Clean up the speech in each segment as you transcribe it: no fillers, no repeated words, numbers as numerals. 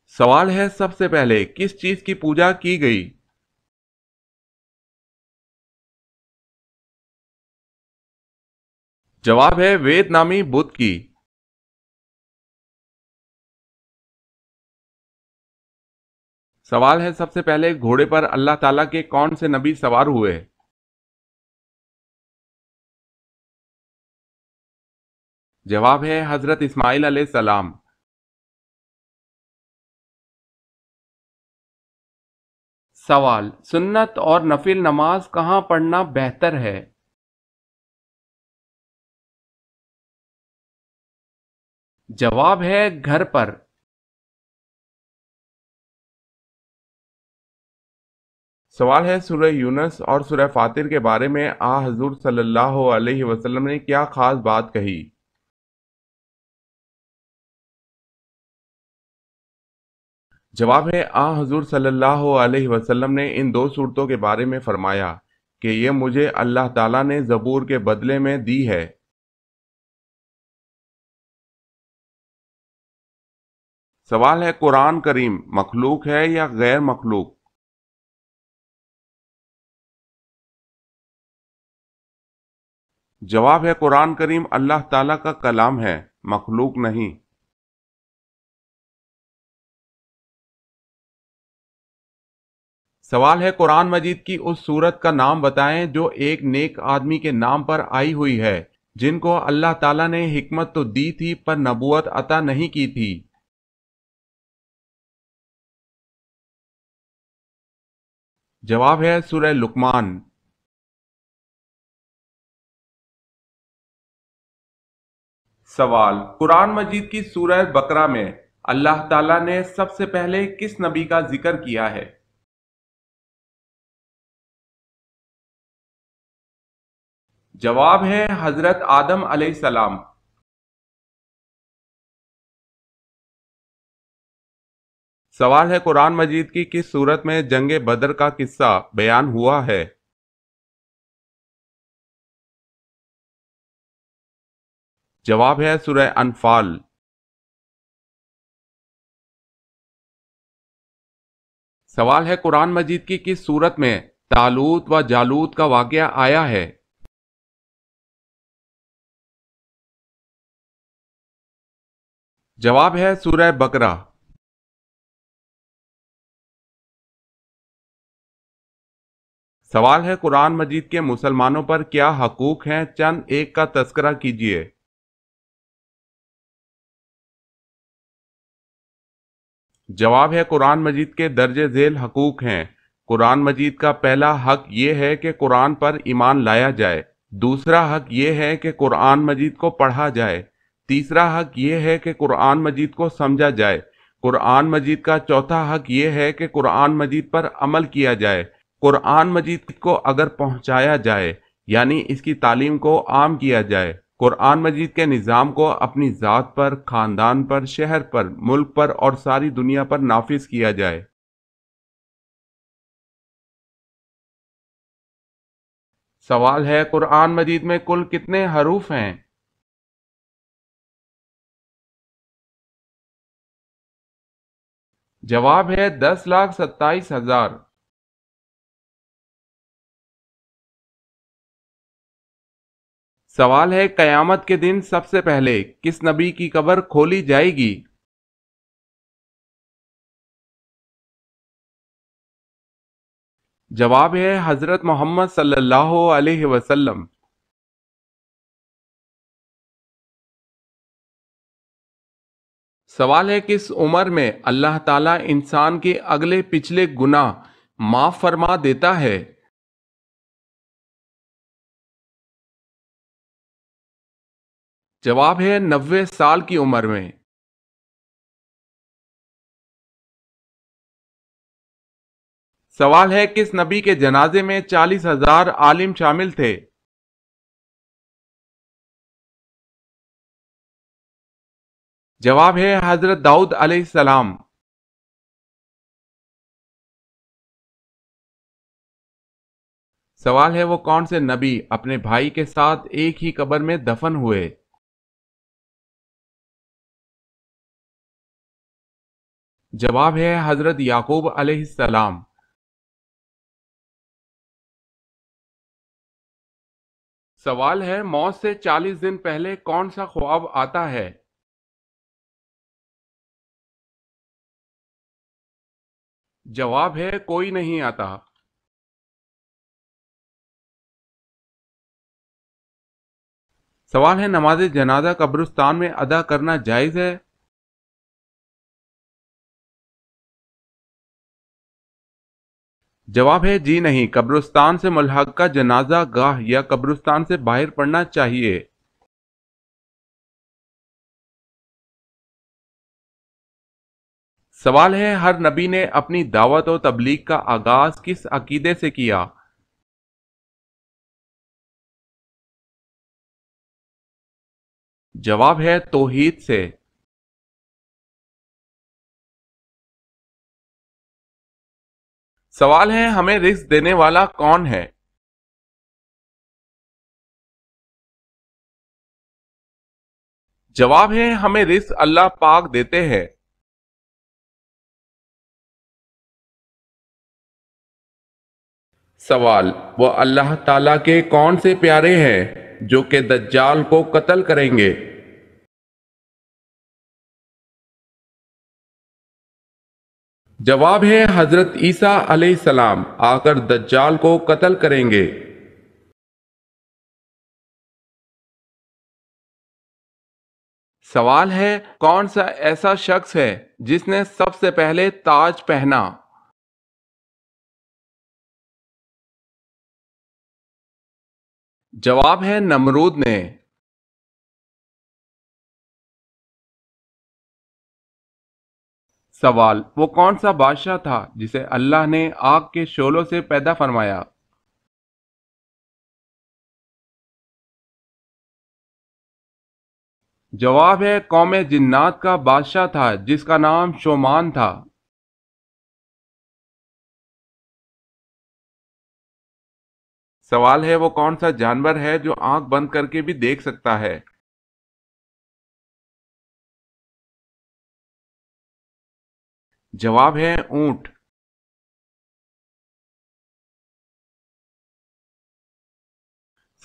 سوال ہے سب سے پہلے کس چیز کی پوجا کی گئی؟ جواب ہے وید نامی بت کی۔ سوال ہے سب سے پہلے گھوڑے پر اللہ تعالیٰ کے کون سے نبی سوار ہوئے؟ جواب ہے حضرت اسماعیل علیہ السلام۔ سوال سنت اور نفل نماز کہاں پڑھنا بہتر ہے؟ جواب ہے گھر پر۔ سوال ہے سورہ یونس اور سورہ فاطر کے بارے میں حضور صلی اللہ علیہ وسلم نے کیا خاص بات کہی؟ جواب ہے حضور صلی اللہ علیہ وسلم نے ان دو صورتوں کے بارے میں فرمایا کہ یہ مجھے اللہ تعالیٰ نے زبور کے بدلے میں دی ہے۔ سوال ہے قرآن کریم مخلوق ہے یا غیر مخلوق؟ جواب ہے قرآن کریم اللہ تعالیٰ کا کلام ہے، مخلوق نہیں۔ سوال ہے قرآن مجید کی اس سورت کا نام بتائیں جو ایک نیک آدمی کے نام پر آئی ہوئی ہے جن کو اللہ تعالیٰ نے حکمت تو دی تھی پر نبوت عطا نہیں کی تھی۔ جواب ہے سورہ لقمان۔ سوال قرآن مجید کی سورہ بقرہ میں اللہ تعالیٰ نے سب سے پہلے کس نبی کا ذکر کیا ہے؟ جواب ہے حضرت آدم علیہ السلام۔ سوال ہے قرآن مجید کی کس سورت میں جنگ بدر کا قصہ بیان ہوا ہے؟ جواب ہے سورہ انفال۔ سوال ہے قرآن مجید کی کس سورت میں طالوت و جالوت کا واقعہ آیا ہے؟ جواب ہے سورہ بقرہ۔ سوال ہے قرآن مجید کے مسلمانوں پر کیا حقوق ہیں، چند ایک کا تذکرہ کیجیے۔ جواب ہے قرآن مجید کے درج ذیل حقوق ہیں۔ قرآن مجید کا پہلا حق یہ ہے کہ قرآن پر ایمان لایا جائے، دوسرا حق یہ ہے کہ قرآن مجید کو پڑھا جائے، تیسرا حق یہ ہے کہ قرآن مجید کو سمجھا جائے، قرآن مجید کا چوتھا حق یہ ہے کہ قرآن مجید پر عمل کیا جائے، قرآن مجید کو اگر پہنچایا جائے یعنی اس کی تعلیم کو عام کیا جائے، قرآن مجید کے نظام کو اپنی ذات پر، خاندان پر، شہر پر، ملک پر اور ساری دنیا پر نافذ کیا جائے۔ سوال ہے قرآن مجید میں کل کتنے حروف ہیں؟ جواب ہے 10,27,000۔ سوال ہے قیامت کے دن سب سے پہلے کس نبی کی قبر کھولی جائے گی؟ جواب ہے حضرت محمد صلی اللہ علیہ وسلم۔ سوال ہے کس عمر میں اللہ تعالیٰ انسان کے اگلے پچھلے گناہ معاف فرما دیتا ہے؟ جواب ہے 90 سال کی عمر میں۔ سوال ہے کس نبی کے جنازے میں 40,000 عالم شامل تھے؟ جواب ہے حضرت داؤد علیہ السلام۔ سوال ہے وہ کون سے نبی اپنے بھائی کے ساتھ ایک ہی قبر میں دفن ہوئے؟ جواب ہے حضرت یعقوب علیہ السلام۔ سوال ہے موت سے 40 دن پہلے کون سا خواب آتا ہے؟ جواب ہے کوئی نہیں آتا۔ سوال ہے نماز جنازہ قبرستان میں ادا کرنا جائز ہے؟ جواب ہے جی نہیں، قبرستان سے ملحقہ جنازہ گاہ یا قبرستان سے باہر پڑھنا چاہیے۔ سوال ہے ہر نبی نے اپنی دعوت و تبلیغ کا آغاز کس عقیدے سے کیا؟ جواب ہے توحید سے۔ سوال ہے ہمیں رزق دینے والا کون ہے؟ جواب ہے ہمیں رزق اللہ پاک دیتے ہیں۔ سوال وہ اللہ تعالیٰ کے کون سے پیارے ہیں جو کہ دجال کو قتل کریں گے؟ جواب ہے حضرت عیسیٰ علیہ السلام آ کر دجال کو قتل کریں گے۔ سوال ہے کون سا ایسا شخص ہے جس نے سب سے پہلے تاج پہنا؟ جواب ہے نمرود نے۔ سوال وہ کون سا بادشاہ تھا جسے اللہ نے آگ کے شعلوں سے پیدا فرمایا؟ جواب ہے قوم جنات کا بادشاہ تھا جس کا نام شومان تھا۔ سوال ہے وہ کون سا جانور ہے جو آنکھ بند کر کے بھی دیکھ سکتا ہے؟ جواب ہے اونٹ۔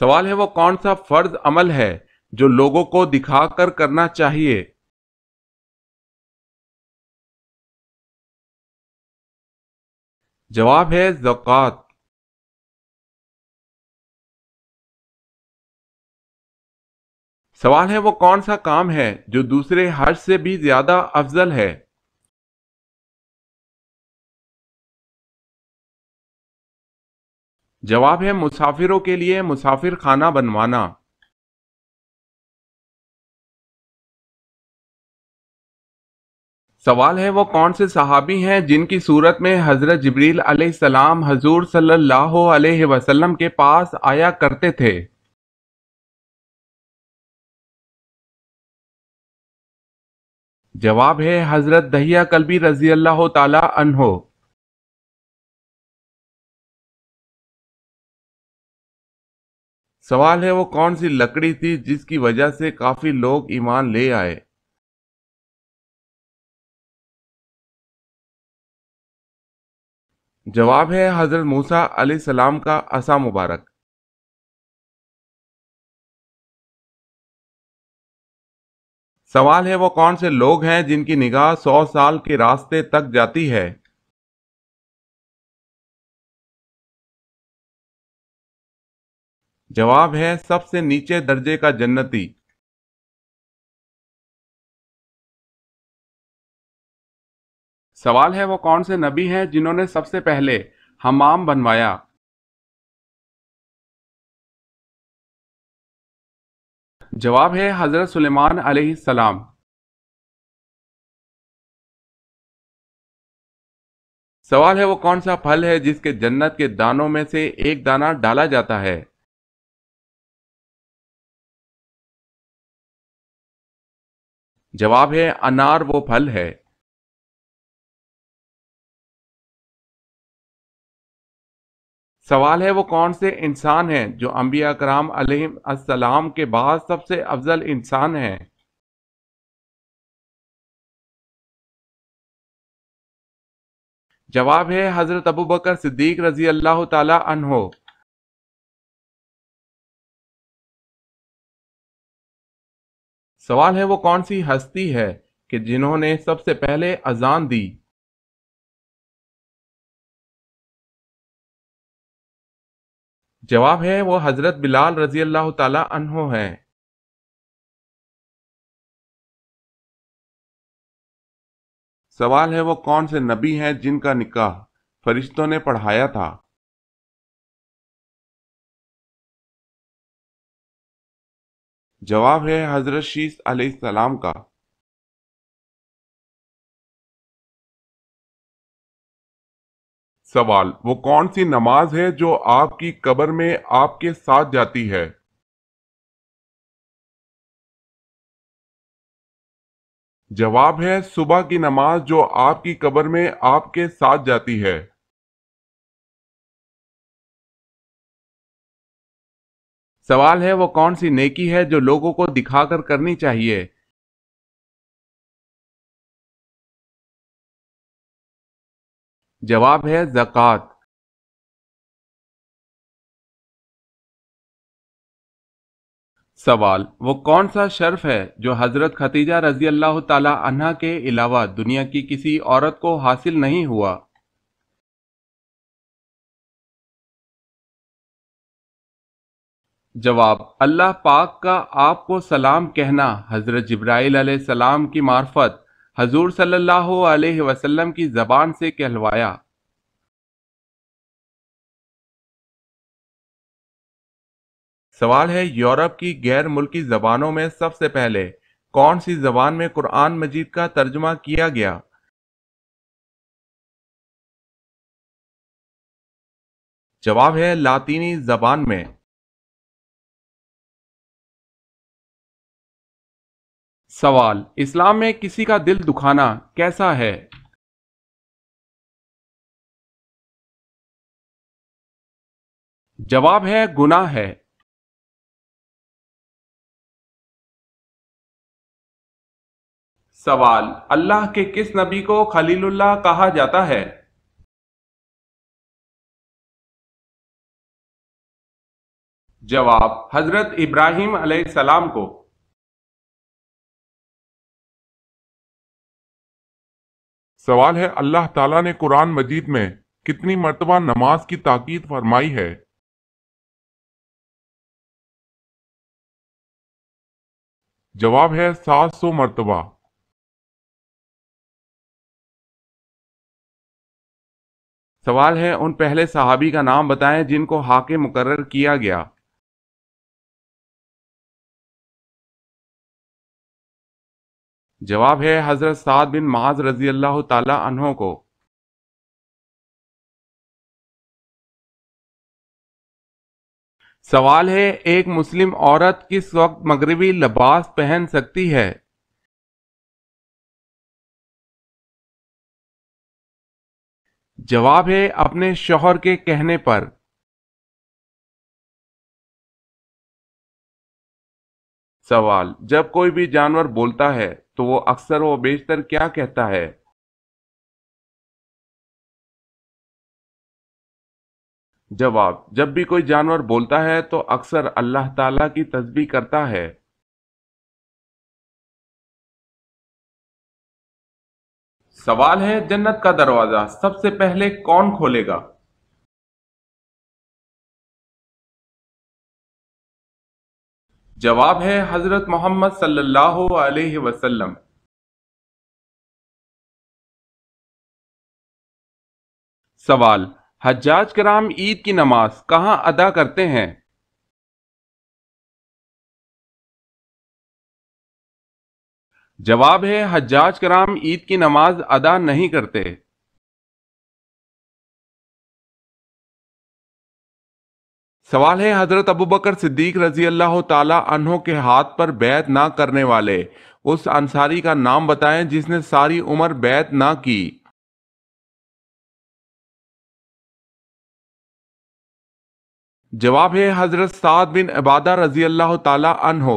سوال ہے وہ کون سا فرض عمل ہے جو لوگوں کو دکھا کر کرنا چاہیے؟ جواب ہے زکوٰۃ۔ سوال ہے وہ کون سا کام ہے جو دوسرے حج سے بھی زیادہ افضل ہے؟ جواب ہے مسافروں کے لیے مسافر خانہ بنوانا۔ سوال ہے وہ کون سے صحابی ہیں جن کی صورت میں حضرت جبریل علیہ السلام حضور صلی اللہ علیہ وسلم کے پاس آیا کرتے تھے؟ جواب ہے حضرت دحیہ کلبی رضی اللہ تعالی عنہ۔ سوال ہے وہ کون سی لکڑی تھی جس کی وجہ سے کافی لوگ ایمان لے آئے؟ جواب ہے حضرت موسیٰ علیہ السلام کا عصا مبارک۔ سوال ہے وہ کون سے لوگ ہیں جن کی نگاہ 100 سال کے راستے تک جاتی ہے؟ جواب ہے سب سے نیچے درجے کا جنتی۔ سوال ہے وہ کون سے نبی ہیں جنہوں نے سب سے پہلے حمام بنوایا؟ جواب ہے حضرت سلیمان علیہ السلام۔ سوال ہے وہ کون سا پھل ہے جس کے جنت کے دانوں میں سے ایک دانہ ڈالا جاتا ہے؟ جواب ہے انار وہ پھل ہے۔ سوال ہے وہ کون سے انسان ہیں جو انبیاء کرام علیہ السلام کے بعد سب سے افضل انسان ہیں؟ جواب ہے حضرت ابو بکر صدیق رضی اللہ تعالی عنہ۔ سوال ہے وہ کون سی ہستی ہے کہ جنہوں نے سب سے پہلے اذان دی؟ جواب ہے وہ حضرت بلال رضی اللہ تعالی عنہ ہیں۔ سوال ہے وہ کون سے نبی ہیں جن کا نکاح فرشتوں نے پڑھایا تھا؟ جواب ہے حضرت شیس علیہ السلام کا۔ سوال وہ کون سی نماز ہے جو آپ کی قبر میں آپ کے ساتھ جاتی ہے؟ جواب ہے صبح کی نماز جو آپ کی قبر میں آپ کے ساتھ جاتی ہے۔ سوال ہے وہ کون سی نیکی ہے جو لوگوں کو دکھا کر کرنی چاہیے؟ جواب ہے زکوٰۃ۔ سوال وہ کون سا شرف ہے جو حضرت ختیجہ رضی اللہ تعالی عنہا کے علاوہ دنیا کی کسی عورت کو حاصل نہیں ہوا؟ جواب اللہ پاک کا آپ کو سلام کہنا حضرت جبرائیل علیہ السلام کی معرفت حضور صلی اللہ علیہ وسلم کی زبان سے کہلوایا۔ سوال ہے یورپ کی غیر ملکی زبانوں میں سب سے پہلے کون سی زبان میں قرآن مجید کا ترجمہ کیا گیا؟ جواب ہے لاطینی زبان میں۔ سوال اسلام میں کسی کا دل دکھانا کیسا ہے؟ جواب ہے گناہ ہے۔ سوال اللہ کے کس نبی کو خلیل اللہ کہا جاتا ہے؟ جواب حضرت ابراہیم علیہ السلام کو۔ سوال ہے اللہ تعالیٰ نے قرآن مجید میں کتنی مرتبہ نماز کی تاکید فرمائی ہے؟ جواب ہے 700 مرتبہ۔ سوال ہے ان پہلے صحابی کا نام بتائیں جن کو حاکم مقرر کیا گیا۔ جواب ہے حضرت سعد بن معاذ رضی اللہ تعالی عنہ کو۔ سوال ہے ایک مسلم عورت کس وقت مغربی لباس پہن سکتی ہے؟ جواب ہے اپنے شوہر کے کہنے پر۔ سوال جب کوئی بھی جانور بولتا ہے تو وہ اکثر و بیشتر کیا کہتا ہے؟ جواب جب بھی کوئی جانور بولتا ہے تو اکثر اللہ تعالیٰ کی تسبیح کرتا ہے۔ سوال ہے جنت کا دروازہ سب سے پہلے کون کھولے گا؟ جواب ہے حضرت محمد صلی اللہ علیہ وسلم۔ سوال حجاج کرام عید کی نماز کہاں ادا کرتے ہیں؟ جواب ہے حجاج کرام عید کی نماز ادا نہیں کرتے۔ سوال ہے حضرت ابو بکر صدیق رضی اللہ تعالی عنہ کے ہاتھ پر بیعت نہ کرنے والے اس انصاری کا نام بتائیں جس نے ساری عمر بیعت نہ کی۔ جواب ہے حضرت سعد بن عبادہ رضی اللہ تعالی عنہ۔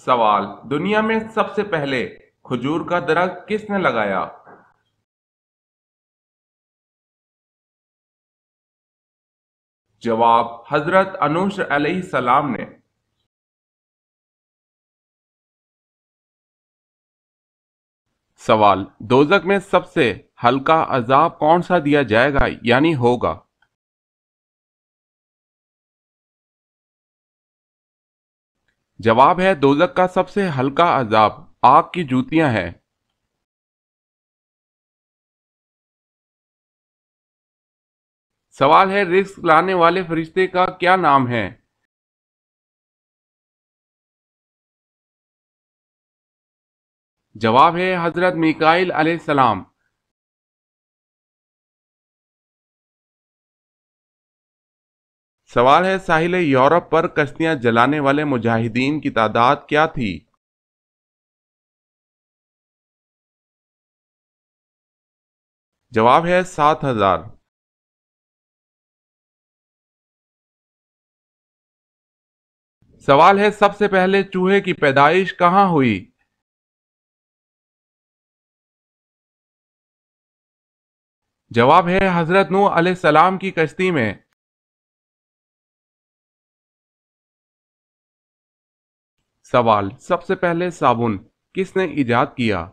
سوال: دنیا میں سب سے پہلے کھجور کا درخت کس نے لگایا؟ جواب: حضرت انوش علیہ السلام نے۔ سوال: دوزخ میں سب سے ہلکا عذاب کون سا دیا جائے گا یعنی ہوگا؟ جواب ہے دوزخ کا سب سے ہلکا عذاب آگ کی جوتیاں ہیں۔ سوال ہے رزق لانے والے فرشتے کا کیا نام ہے؟ جواب ہے حضرت میکائیل علیہ السلام۔ سوال ہے ساحل یورپ پر کشتیاں جلانے والے مجاہدین کی تعداد کیا تھی؟ جواب ہے 7,000۔ سوال ہے سب سے پہلے چوہے کی پیدائش کہاں ہوئی؟ جواب ہے حضرت نوح علیہ السلام کی کشتی میں۔ سوال: سب سے پہلے صابن کس نے ایجاد کیا؟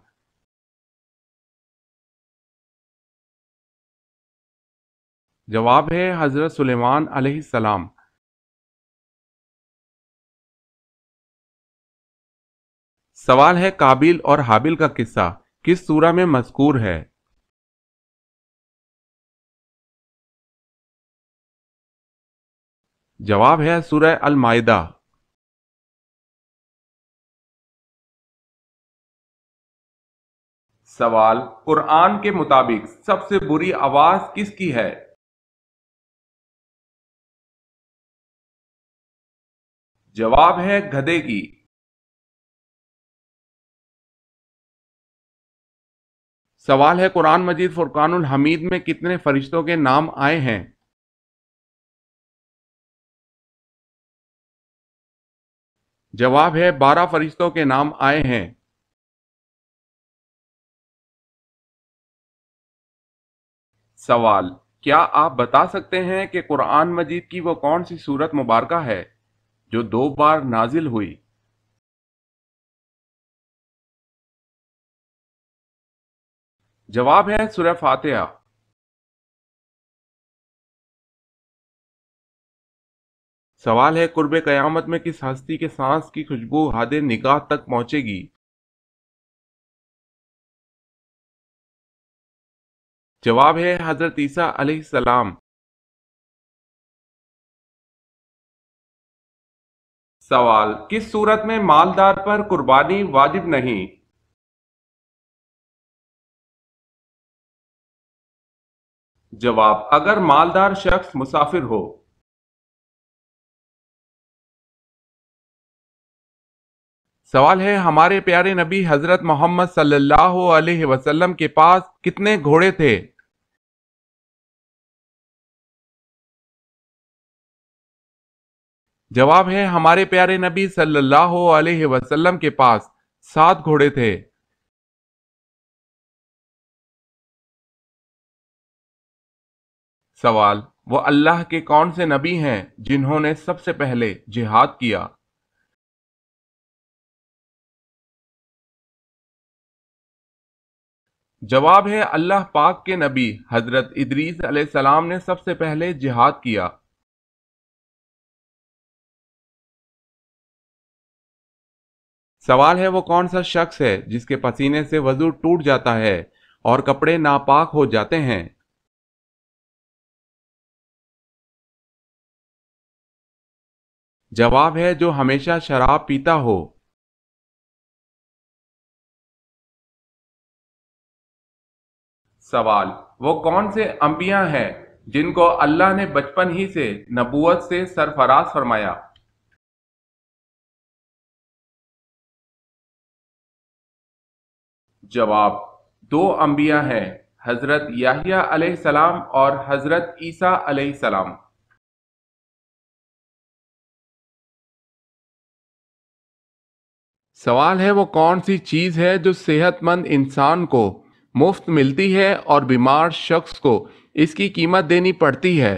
جواب ہے حضرت سلیمان علیہ السلام۔ سوال ہے قابیل اور حابیل کا قصہ کس سورہ میں مذکور ہے؟ جواب ہے سورہ المائدہ۔ سوال: قرآن کے مطابق سب سے بری آواز کس کی ہے؟ جواب ہے گدھے کی۔ سوال ہے قرآن مجید فرقان الحمید میں کتنے فرشتوں کے نام آئے ہیں؟ جواب ہے 12 فرشتوں کے نام آئے ہیں۔ سوال: کیا آپ بتا سکتے ہیں کہ قرآن مجید کی وہ کون سی سورت مبارکہ ہے جو 2 بار نازل ہوئی؟ جواب ہے سورہ فاتحہ۔ سوال ہے قرب قیامت میں کس ہستی کے سانس کی خوشبو حد نگاہ تک پہنچے گی؟ جواب ہے حضرت عیسیٰ علیہ السلام۔ سوال: کس صورت میں مالدار پر قربانی واجب نہیں؟ جواب: اگر مالدار شخص مسافر ہو۔ سوال ہے ہمارے پیارے نبی حضرت محمد صلی اللہ علیہ وسلم کے پاس کتنے گھوڑے تھے؟ جواب ہے ہمارے پیارے نبی صلی اللہ علیہ وسلم کے پاس 7 گھوڑے تھے۔ سوال: وہ اللہ کے کون سے نبی ہیں جنہوں نے سب سے پہلے جہاد کیا؟ جواب ہے اللہ پاک کے نبی حضرت ادریس علیہ السلام نے سب سے پہلے جہاد کیا۔ سوال ہے وہ کون سا شخص ہے جس کے پسینے سے وضو ٹوٹ جاتا ہے اور کپڑے ناپاک ہو جاتے ہیں؟ جواب ہے جو ہمیشہ شراب پیتا ہو۔ سوال: وہ کون سے انبیاء ہیں جن کو اللہ نے بچپن ہی سے نبوت سے سرفراز فرمایا؟ جواب: 2 انبیاء ہیں، حضرت یحییٰ علیہ السلام اور حضرت عیسیٰ علیہ السلام۔ سوال ہے وہ کون سی چیز ہے جو صحت مند انسان کو مفت ملتی ہے اور بیمار شخص کو اس کی قیمت دینی پڑتی ہے؟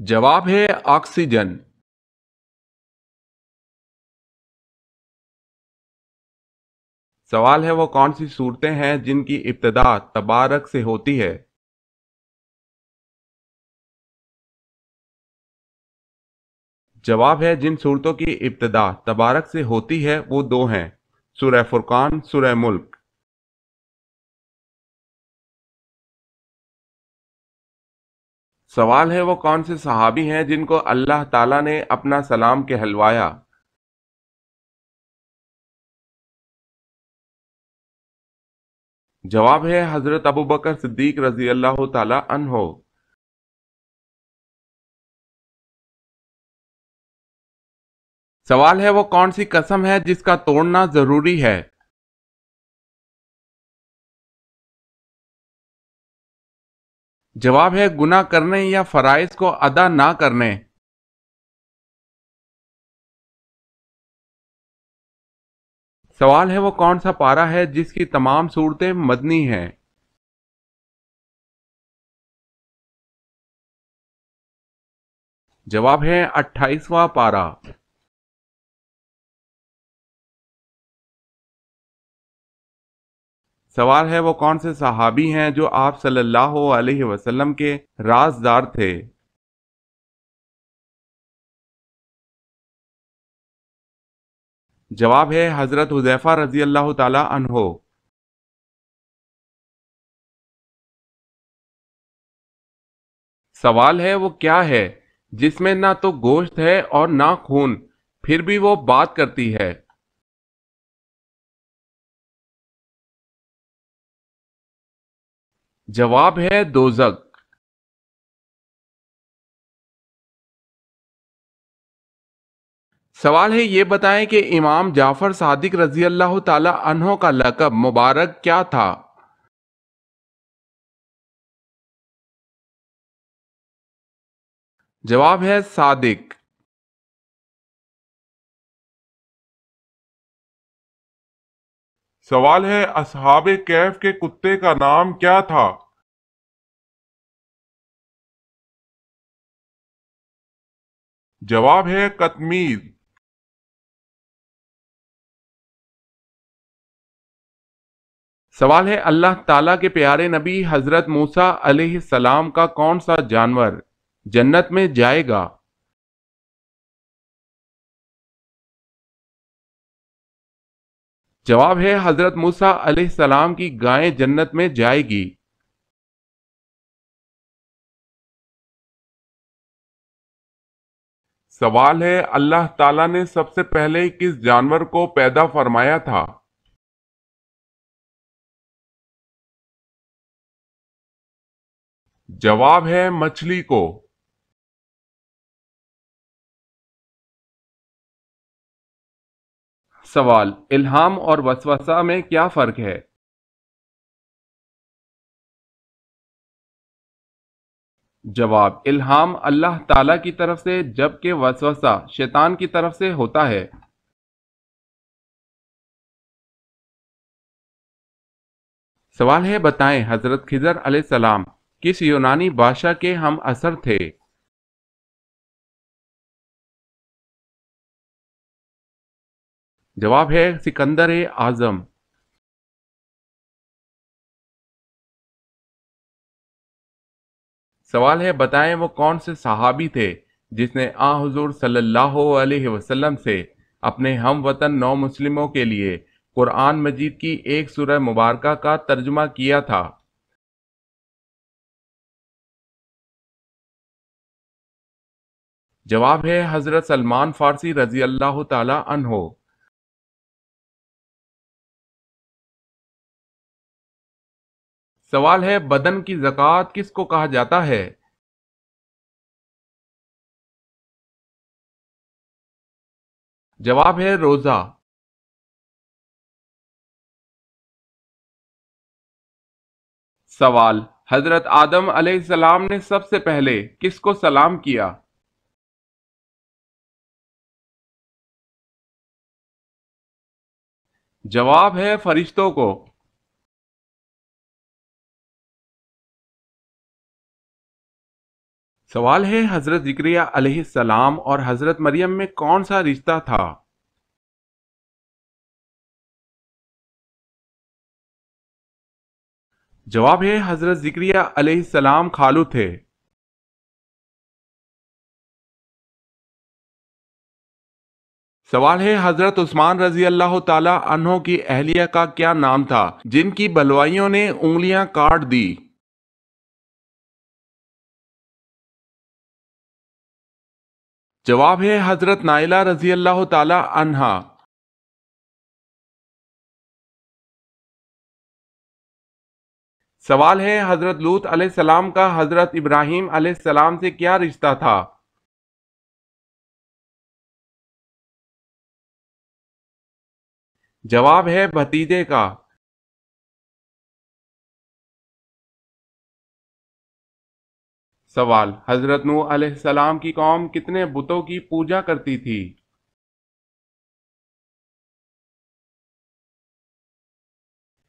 جواب ہے آکسیجن۔ سوال ہے وہ کون سی صورتیں ہیں جن کی ابتدا تبارک سے ہوتی ہے؟ جواب ہے جن صورتوں کی ابتدا تبارک سے ہوتی ہے وہ دو ہیں، سورہ فرقان، سورہ ملک۔ سوال ہے وہ کون سے صحابی ہیں جن کو اللہ تعالیٰ نے اپنا سلام کہلوایا؟ جواب ہے حضرت ابوبکر صدیق رضی اللہ تعالیٰ عنہ۔ سوال ہے وہ کون سی قسم ہے جس کا توڑنا ضروری ہے؟ جواب ہے گناہ کرنے یا فرائض کو ادا نہ کرنے۔ سوال ہے وہ کون سا پارہ ہے جس کی تمام صورتیں مدنی ہیں؟ جواب ہے 28واں پارہ۔ سوال ہے وہ کون سے صحابی ہیں جو آپ صلی اللہ علیہ وسلم کے رازدار تھے؟ جواب ہے حضرت حذیفہ رضی اللہ تعالی عنہ۔ سوال ہے وہ کیا ہے جس میں نہ تو گوشت ہے اور نہ خون، پھر بھی وہ بات کرتی ہے؟ جواب ہے دوزخ۔ سوال ہے یہ بتائیں کہ امام جعفر صادق رضی اللہ تعالی عنہ کا لقب مبارک کیا تھا؟ جواب ہے صادق۔ سوال ہے اصحاب کہف کے کتے کا نام کیا تھا؟ جواب ہے قطمیر۔ سوال ہے اللہ تعالیٰ کے پیارے نبی حضرت موسیٰ علیہ السلام کا کون سا جانور جنت میں جائے گا؟ جواب ہے حضرت موسیٰ علیہ السلام کی گائیں جنت میں جائے گی۔ سوال ہے اللہ تعالیٰ نے سب سے پہلے کس جانور کو پیدا فرمایا تھا؟ جواب ہے مچھلی کو۔ سوال الہام اور وسوسہ میں کیا فرق ہے؟ جواب الہام اللہ تعالیٰ کی طرف سے جبکہ وسوسہ شیطان کی طرف سے ہوتا ہے۔ سوال ہے بتائیں حضرت خضر علیہ السلام کس یونانی بادشاہ کے ہم عصر تھے؟ جواب ہے سکندر اعظم۔ سوال ہے بتائیں وہ کون سے صحابی تھے جس نے حضور صلی اللہ علیہ وسلم سے اپنے ہم وطن نو مسلموں کے لیے قرآن مجید کی ایک سورہ مبارکہ کا ترجمہ کیا تھا؟ جواب ہے حضرت سلمان فارسی رضی اللہ تعالی عنہ۔ سوال ہے بدن کی زکوٰۃ کس کو کہا جاتا ہے؟ جواب ہے روزہ۔ سوال حضرت آدم علیہ السلام نے سب سے پہلے کس کو سلام کیا؟ جواب ہے فرشتوں کو۔ سوال ہے حضرت زکریا علیہ السلام اور حضرت مریم میں کون سا رشتہ تھا؟ جواب ہے حضرت زکریا علیہ السلام خالو تھے۔ سوال ہے حضرت عثمان رضی اللہ تعالی عنہ کی اہلیہ کا کیا نام تھا جن کی بلوائیوں نے انگلیاں کاٹ دی؟ جواب ہے حضرت نائلہ رضی اللہ تعالی عنہا۔ سوال ہے حضرت لوط علیہ السلام کا حضرت ابراہیم علیہ السلام سے کیا رشتہ تھا؟ جواب ہے بھتیجے کا۔ سوال حضرت نوح علیہ السلام کی قوم کتنے بتوں کی پوجا کرتی تھی؟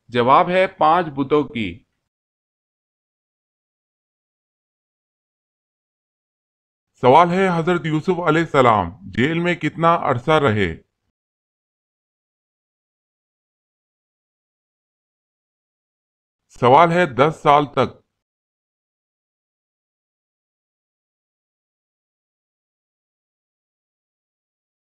جواب ہے 5 بتوں کی۔ سوال ہے حضرت یوسف علیہ السلام جیل میں کتنا عرصہ رہے؟ سوال ہے 10 سال تک۔